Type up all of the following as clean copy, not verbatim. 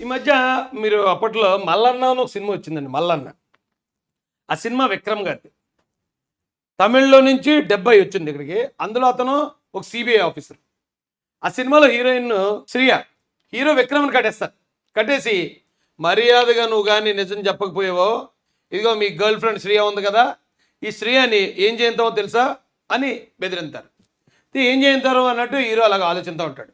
ఈ మధ్య మీరు అప్పట్లో 'మల్లన్న' అని ఒక సినిమా వచ్చిందండి 'మల్లన్న'. ఆ సినిమా విక్రమ్ గారిది. తమిళ్లో నుంచి 70 వచ్చింది ఇక్కడికి. అందులో అతను ఒక సిబిఐ ఆఫీసర్. ఆ సినిమాలో హీరోయిన్ శ్రియ. హీరో విక్రమ్ని కట్టేస్తారు. కట్టేసి మర్యాదగా నువ్వు కానీ నిజం చెప్పకపోయావో ఇదిగో మీ గర్ల్ ఫ్రెండ్ శ్రియ ఉంది కదా, ఈ శ్రియని ఏం చేస్తావో తెలుసా అని బెదిరింతారు. ఏం చేస్తారు అన్నట్టు హీరో అలాగ ఆలోచిస్తూ ఉంటాడు.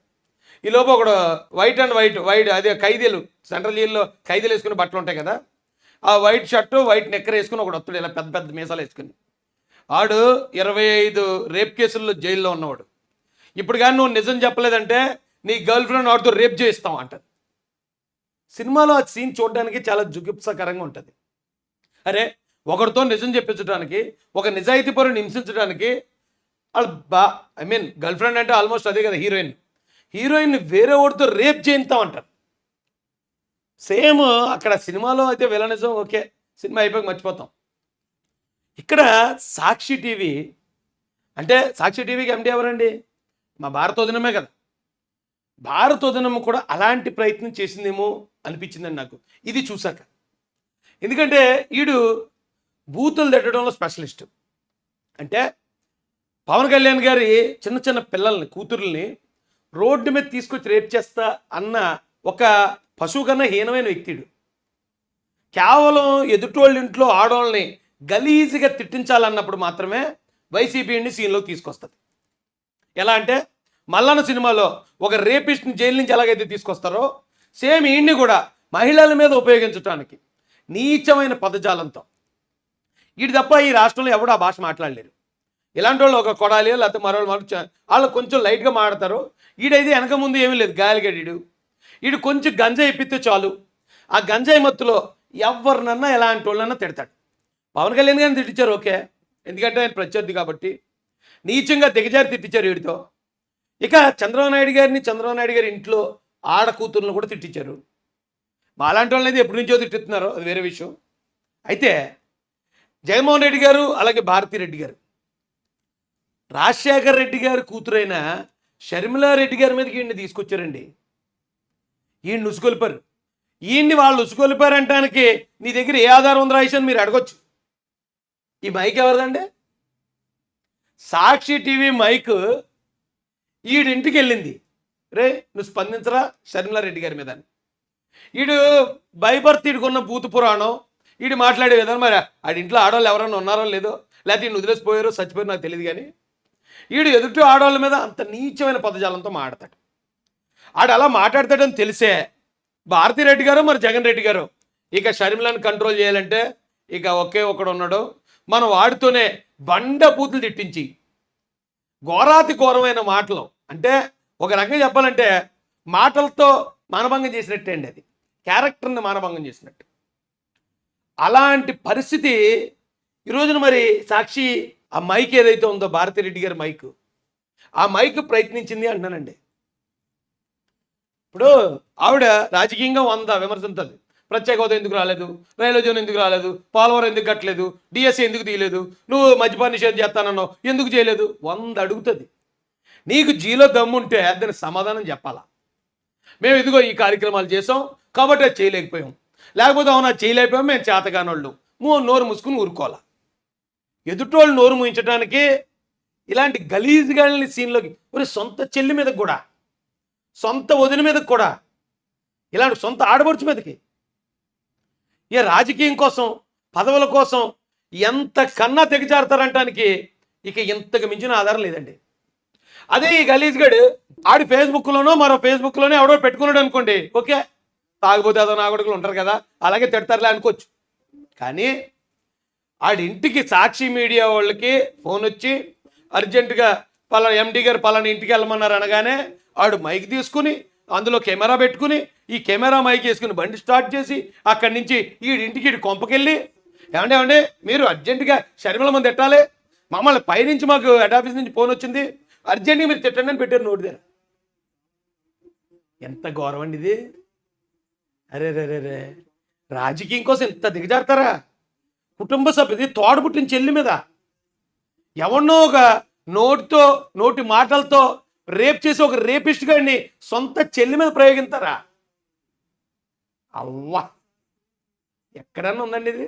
ఈ లోపు ఒకడు వైట్ అదే ఖైదీలు సెంట్రల్ జైల్లో ఖైదీలు వేసుకుని బట్టలు ఉంటాయి కదా, ఆ వైట్ షర్టు వైట్ నెక్కర్ వేసుకుని ఒకడు వస్తాడు ఇలా పెద్ద పెద్ద మీసాలు వేసుకుని. ఆడు 25 రేప్ కేసుల్లో జైల్లో ఉన్నవాడు. ఇప్పుడు కానీ నువ్వు నిజం చెప్పలేదంటే నీ గర్ల్ ఫ్రెండ్ వాడితో రేప్ చేయిస్తాం అంటది. సినిమాలో ఆ సీన్ చూడడానికి చాలా జుగుప్సకరంగా ఉంటుంది. అరే ఒకరితో నిజం చెప్పించడానికి, ఒక నిజాయితీ పరుని హింసించడానికి వాళ్ళు గర్ల్ ఫ్రెండ్ అంటే ఆల్మోస్ట్ అదే కదా హీరోయిన్ వేరే వాడితో రేప్ చేయిస్తాం అంటారు. సేమ్ అక్కడ సినిమాలో అయితే విలనిజం ఓకే, సినిమా అయిపోయి మర్చిపోతాం. ఇక్కడ సాక్షి టీవీ అంటే సాక్షి టీవీకి ఎండి ఎవరండి? మా భారతోదినమే కదా. భారతోదినం కూడా అలాంటి ప్రయత్నం చేసిందేమో అనిపించిందండి నాకు ఇది చూశాక. ఎందుకంటే వీడు బూతులు తిట్టడంలో స్పెషలిస్ట్. అంటే పవన్ కళ్యాణ్ గారి చిన్న చిన్న పిల్లల్ని కూతుర్ని రోడ్డు మీద తీసుకొచ్చి రేప్ చేస్తా అన్న ఒక పశువు కన్నా హీనమైన వ్యక్తిడు. కేవలం ఎదుటోళ్ళ ఇంట్లో ఆడవాళ్ళని గలీజ్గా తిట్టించాలన్నప్పుడు మాత్రమే వైసీపీని సీన్లోకి తీసుకొస్తుంది. ఎలా అంటే మల్లన్న సినిమాలో ఒక రేపిస్ట్ని జైలు నుంచి ఎలాగైతే తీసుకొస్తారో సేమ్ ఈయన్ని కూడా మహిళల మీద ఉపయోగించడానికి నీచమైన పదజాలంతో. వీటి తప్ప ఈ రాష్ట్రంలో ఎవడు ఆ భాష మాట్లాడలేరు. ఇలాంటి వాళ్ళు ఒక కొడాలి లేకపోతే మరో వాళ్ళు కొంచెం లైట్గా మాడతారు. ఈడైతే వెనక ముందు ఏమీ లేదు, గాలిగడీడు. వీడు కొంచెం గంజాయి ఎప్పితే చాలు, ఆ గంజాయి మత్తులో ఎవరినన్నా ఎలాంటి వాళ్ళన్నా తిడతాడు. పవన్ కళ్యాణ్ గారిని తిట్టించారు ఓకే, ఎందుకంటే ఆయన ప్రత్యర్థి కాబట్టి. నీచంగా దిగజారి తిట్టించారు వీడితో. ఇక చంద్రబాబు నాయుడు గారి ఇంట్లో ఆడ కూతుర్లను కూడా తిట్టించారు. మాలాంటి వాళ్ళని అయితే ఎప్పటి నుంచో తిట్టుతున్నారో అది వేరే విషయం. అయితే జగన్మోహన్ రెడ్డి గారు అలాగే భారతిరెడ్డి గారు రాజశేఖర్ రెడ్డి గారి కూతురైన షర్మిలారెడ్డి గారి మీదకి ఈయన్ని తీసుకొచ్చారండి. ఈయన్ని ఉసుకొలిపారు. ఈయన్ని వాళ్ళు ఉసుకొలిపారంటానికి నీ దగ్గర ఏ ఆధారం ఉందా రాయిషన్ మీరు అడగొచ్చు. ఈ మైక్ ఎవరిదండి? సాక్షి టీవీ మైక్ ఈడింటికి వెళ్ళింది. రే నువ్వు స్పందించరా షర్మిలారెడ్డి గారి మీద. ఈడు భయపర్తి ఈడుకున్న భూత పురాణం ఈడు మాట్లాడే విధానం. మరి ఆడింట్లో ఆడవాళ్ళు ఎవరైనా ఉన్నారో లేదో, లేకపోతే ఈయన వదిలేసిపోయారో చచ్చిపోయారో నాకు తెలియదు. కానీ ఈడు ఎదుటి ఆడవాళ్ళ మీద అంత నీచమైన పదజాలంతో మాట్లాడతాడు. ఆడు అలా మాట్లాడతాడని తెలిసే భారతిరెడ్డి గారు మరి జగన్ రెడ్డి గారు ఇక షర్మిలను కంట్రోల్ చేయాలంటే ఇక ఒకే ఒకడు ఉన్నాడు, మనం వాడితోనే బండ బూతులు తిట్టించి ఘోరాతి ఘోరమైన మాటలు. అంటే ఒక రకంగా చెప్పాలంటే మాటలతో మానభంగం చేసినట్టే అండి, అది క్యారెక్టర్ని మానభంగం చేసినట్టు. అలాంటి పరిస్థితి ఈరోజున మరి సాక్షి ఆ మైక్ ఏదైతే ఉందో భారతిరెడ్డి గారి మైక్, ఆ మైక్ ప్రయత్నించింది అంటున్నానండి. ఇప్పుడు ఆవిడ రాజకీయంగా 100 విమర్శించదు. ప్రత్యేక హోదా ఎందుకు రాలేదు, రైల్వే జోన్ ఎందుకు రాలేదు, పోలవరం ఎందుకు కట్టలేదు, డిఎస్సీ ఎందుకు తీయలేదు, నువ్వు మద్యపాన నిషేధం చేస్తానన్నావు ఎందుకు చేయలేదు, 100 అడుగుతుంది. నీకు జీలో దమ్ముంటే దానికి సమాధానం చెప్పాలా. మేము ఇదిగో ఈ కార్యక్రమాలు చేసాం కాబట్టి అది చేయలేకపోయాం, లేకపోతే అవునా చేయలేకపోయాం మేము చేతగానోళ్ళు నోరు మూసుకుని ఊరుకోవాలా. ఎదుటోళ్ళు నోరు మూయించడానికి ఇలాంటి గలీజ్గాల్ని సీన్లోకి సొంత చెల్లి మీదకి కూడా, సొంత వదిన మీదకి కూడా, ఇలాంటి సొంత ఆడపడుచు మీదకి ఏ రాజకీయం కోసం పదవుల కోసం ఎంత కన్నా తెగజారుతారంటానికి ఇక ఇంతకు మించిన ఆధారం లేదండి. అదే ఈ గలీజ్గాడు ఆడి ఫేస్బుక్లోనో మరో ఫేస్బుక్లోనో ఎవడో పెట్టుకున్నాడు అనుకోండి, ఓకే తాగిపోతే అదో నాగొడుకులు ఉంటారు కదా అలాగే తిడతారులే అనుకోవచ్చు. కానీ ఆడింటికి సాక్షి మీడియా వాళ్ళకి ఫోన్ వచ్చి అర్జెంటుగా పలానా ఎండి గారు పలానా ఇంటికి వెళ్ళమన్నారు అనగానే ఆడు మైక్ తీసుకుని అందులో కెమెరా పెట్టుకుని ఈ కెమెరా మైక్ వేసుకుని బండి స్టార్ట్ చేసి అక్కడి నుంచి ఈడింటికి కొంపకెళ్ళి ఏమంటే మీరు అర్జెంటుగా షర్మిల మంది తిట్టాలి, మమ్మల్ని పైనుంచి మాకు హెడ్ ఆఫీస్ నుంచి ఫోన్ వచ్చింది అర్జెంట్గా మీరు తిట్టండి అని పెట్టారు నోటి దగ్గర. ఎంత గౌరవం అండి ఇది. అరే రే రాజకీయం కోసం ఎంత దిగజారుతారా. కుటుంబ సభ్యుది తోడు పుట్టిన చెల్లి మీద ఎవరినో ఒక నోటి మాటలతో రేప్ చేసి ఒక రేపిస్ట్ గారిని సొంత చెల్లి మీద ప్రయోగిస్తారా? అవ్వా, ఎక్కడన్నా ఉందండి ఇది?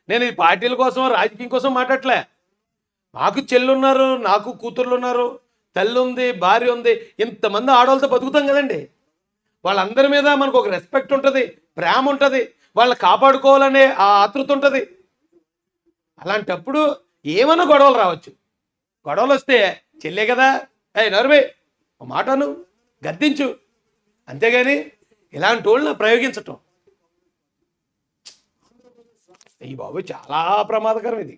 నేను ఈ పార్టీల కోసం రాజకీయం కోసం మాట్లాడలే. నాకు చెల్లున్నారు, నాకు కూతుర్లు ఉన్నారు, తల్లి ఉంది, భార్య ఉంది, ఇంతమంది ఆడవాళ్ళతో బతుకుతాం కదండి. వాళ్ళందరి మీద మనకు ఒక రెస్పెక్ట్ ఉంటుంది, ప్రేమ ఉంటుంది, వాళ్ళని కాపాడుకోవాలనే ఆ ఆతృత ఉంటుంది. అలాంటప్పుడు ఏమన్నా గొడవలు రావచ్చు. గొడవలు వస్తే చెల్లే కదా, నరువే ఒక మాటను గద్దించు, అంతేగాని ఇలాంటి వాళ్ళని ప్రయోగించటం ఈ బాబు చాలా ప్రమాదకరం. ఇది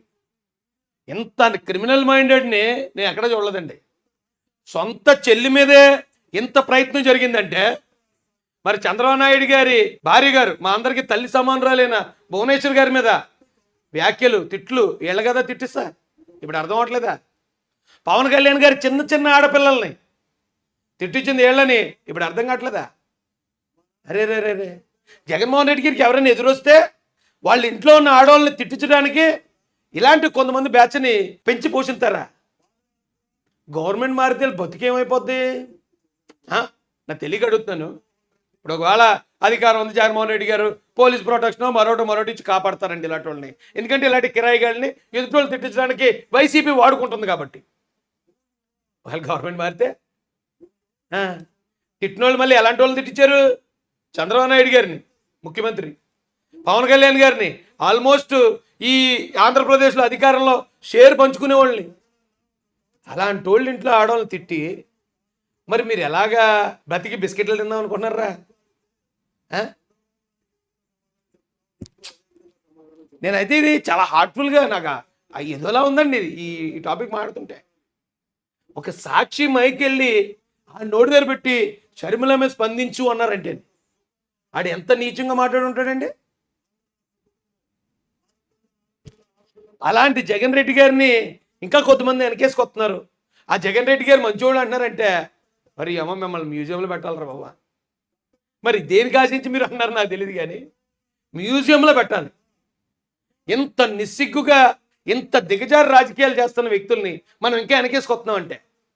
ఇంత క్రిమినల్ మైండెడ్ని నేను ఎక్కడ చూడలేదండి. సొంత చెల్లి మీదే ఇంత ప్రయత్నం జరిగిందంటే మరి చంద్రబాబు నాయుడు గారి భార్య గారు, మా అందరికీ తల్లి సమానురాలైన భువనేశ్వర్ గారి మీద వ్యాఖ్యలు, తిట్లు, వీళ్ళ కదా తిట్టిస్తా, ఇప్పుడు అర్థం అవట్లేదా? పవన్ కళ్యాణ్ గారి చిన్న చిన్న ఆడపిల్లల్ని తిట్టించింది వీళ్ళని, ఇప్పుడు అర్థం కావట్లేదా? అరే రే రే రే జగన్మోహన్ రెడ్డి గారికి ఎవరైనా ఎదురొస్తే వాళ్ళ ఇంట్లో ఉన్న ఆడవాళ్ళని తిట్టించడానికి ఇలాంటి కొంతమంది బ్యాచ్ని పెంచి పోషిస్తారా? గవర్నమెంట్ మారితే బతికేమైపోద్ది? నా తెలియక అడుగుతున్నాను. ఇప్పుడు ఒకవేళ అధికారం ఉంది, జగన్మోహన్ రెడ్డి గారు పోలీస్ ప్రొటెక్షన్ మరోటి ఇచ్చి కాపాడతారండి ఇలాంటి వాళ్ళని. ఎందుకంటే ఇలాంటి కిరాయిగాళ్ళని ఎదుటి వాళ్ళు తిట్టించడానికి వైసీపీ వాడుకుంటుంది కాబట్టి. వాళ్ళు గవర్నమెంట్ మారితే తిట్టిన వాళ్ళు మళ్ళీ ఎలాంటి వాళ్ళని తిట్టించారు? చంద్రబాబు నాయుడు గారిని ముఖ్యమంత్రి, పవన్ కళ్యాణ్ గారిని ఆల్మోస్ట్ ఈ ఆంధ్రప్రదేశ్లో అధికారంలో షేర్ పంచుకునే వాళ్ళని. అలాంటి వాళ్ళు ఇంట్లో ఆడవాళ్ళని తిట్టి మరి మీరు ఎలాగా బ్రతికి బిస్కెట్లు తిందాం అనుకుంటున్నారా? నేనైతే ఇది చాలా హార్ట్ఫుల్గా నాకు ఏదోలా ఉందండి ఈ టాపిక్ మాట్లాడుతుంటే. ఒక సాక్షి మైకెళ్ళి ఆ నోటి దగ్గర పెట్టి షర్మిల మీద స్పందించు అన్నారంటే ఆడు ఎంత నీచంగా మాట్లాడి ఉంటాడండి. అలాంటి జగన్ రెడ్డి గారిని ఇంకా కొంతమంది వెనకేసుకొస్తున్నారు. ఆ జగన్ రెడ్డి గారు మంచోడు అంటున్నారంటే మరి అమ్మ మిమ్మల్ని మ్యూజియంలో పెట్టాలరా బాబా. మరి దేనికి ఆశించి మీరు అన్నారు నాకు తెలియదు, కానీ మ్యూజియంలో పెట్టాలి. ఇంత నిస్సిగ్గుగా ఇంత దిగజారు రాజకీయాలు చేస్తున్న వ్యక్తుల్ని మనం ఇంకా వెనకేసుకొస్తున్నాం అంటే